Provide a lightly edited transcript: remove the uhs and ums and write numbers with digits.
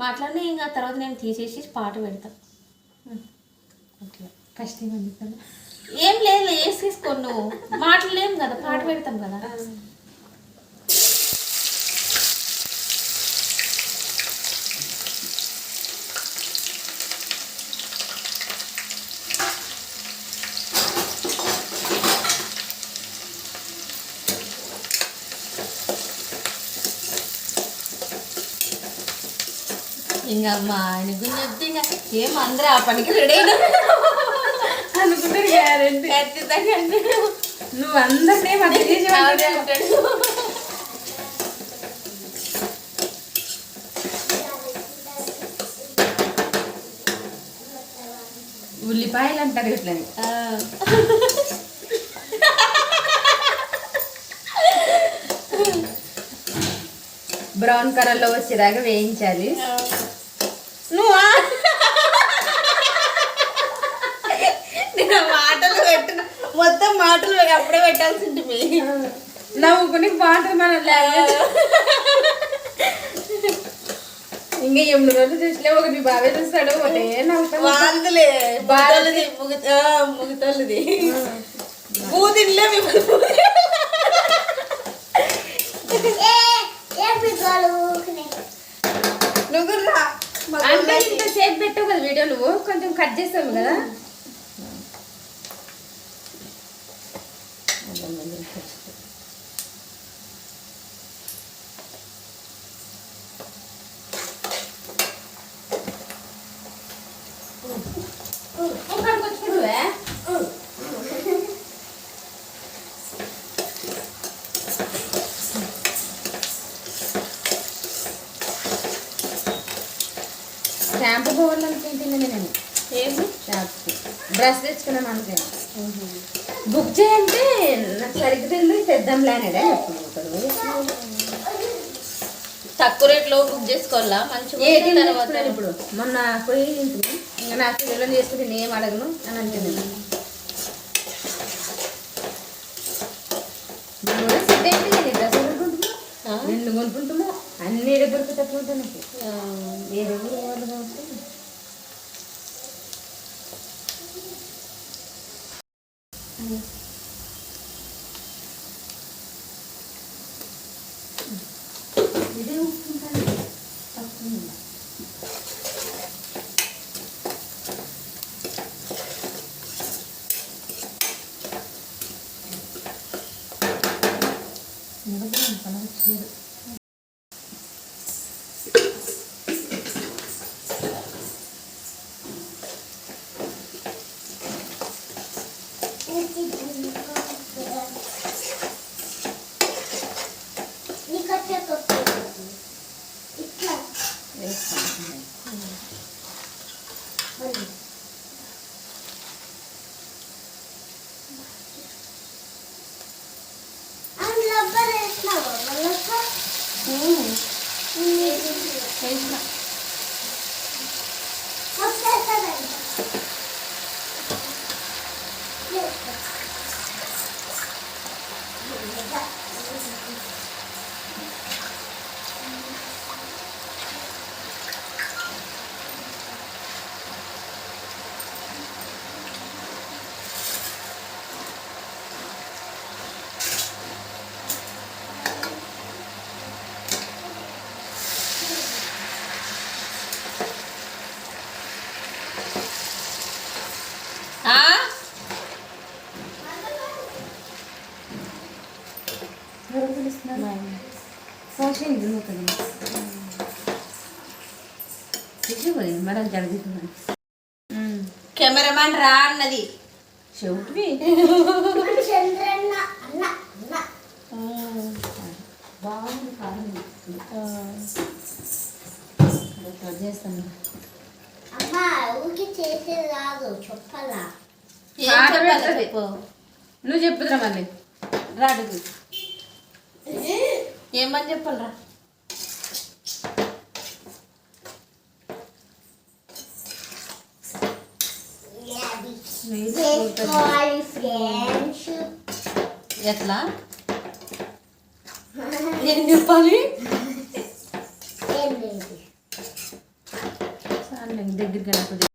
మాట్లాడినా ఇంకా తర్వాత నేను తీసేసి పాట పెడతా. అట్లా ఫస్ట్ ఏమని చెప్పాను? ఏం లేదు వేసేసుకో, నువ్వు మాట్లాడలేము కదా, పాట పెడతాం కదా. ఇంకా మా ఆయన గురించి చెప్తే ఇంకా ఏం అందరూ ఆ పనికి రెడీ అనుకుంటారు గ్యారెంటీ. ఖచ్చితంగా నువ్వు అందరినీ మధ్య చేసి అంటాడు. ఉల్లిపాయలు అంటారు ఇట్లని. బ్రౌన్ కలర్లో వచ్చేదాకా వేయించాలి. నువ్వా నేను మాటలు పెట్టిన మొత్తం మాటలు అప్పుడే పెట్టాల్సి ఉంటుంది. నవ్వుకుని బాగుంటుంది మన లాంగ్వేజ్. ఇంకా 8 రోజులు చూసిలే, ఒక మీ బాబాయ్ చూస్తాడు ఒకటే వాళ్ళులే బాధలది ముగితోళ్ళది పూదిలే నువ్వురా అంటే ఇంత సేపు పెట్టావు కదా వీడియో, నువ్వు కొంచెం కట్ చేస్తావు కదా. షాంపూ పోవాలనుకుంటున్నాను నేను. ఏమి షాంపూ బ్రష్ తెచ్చుకున్నాను అనుకున్నాను. బుక్ చేయంటే నాకు సరిగ్గా తెలియదు, తెద్దాంలే అనేదే చెప్పుకుంటారు. తక్కువ రేట్లో బుక్ చేసుకోవాలా మంచిగా. తర్వాత ఇప్పుడు మొన్న పోయి ఇంకా నాకు పిల్లలు చేసుకుంటే నేను ఏం అడగను అని అంటున్నాను. డ్రెస్ కొనుక్కుంటున్నాము, 2 కొనుక్కుంటాము, అన్ని ఏడు దొరుకుతూ ఉంటాయి నాకు. ఏ రోజు వాళ్ళు కాబట్టి ఇదే ఉప్పుంటాను తక్కువ. కెమెరామ్యాన్ రా అన్నది చెవిటి బాగుంది. చేస్తాను నువ్వు చెప్పుదురా మళ్ళీ రాడు. ఏమని చెప్పాలరా? ఎట్లా ఏం చెప్పాలి? చాలు దగ్గరికి వెళ్ళకపోతే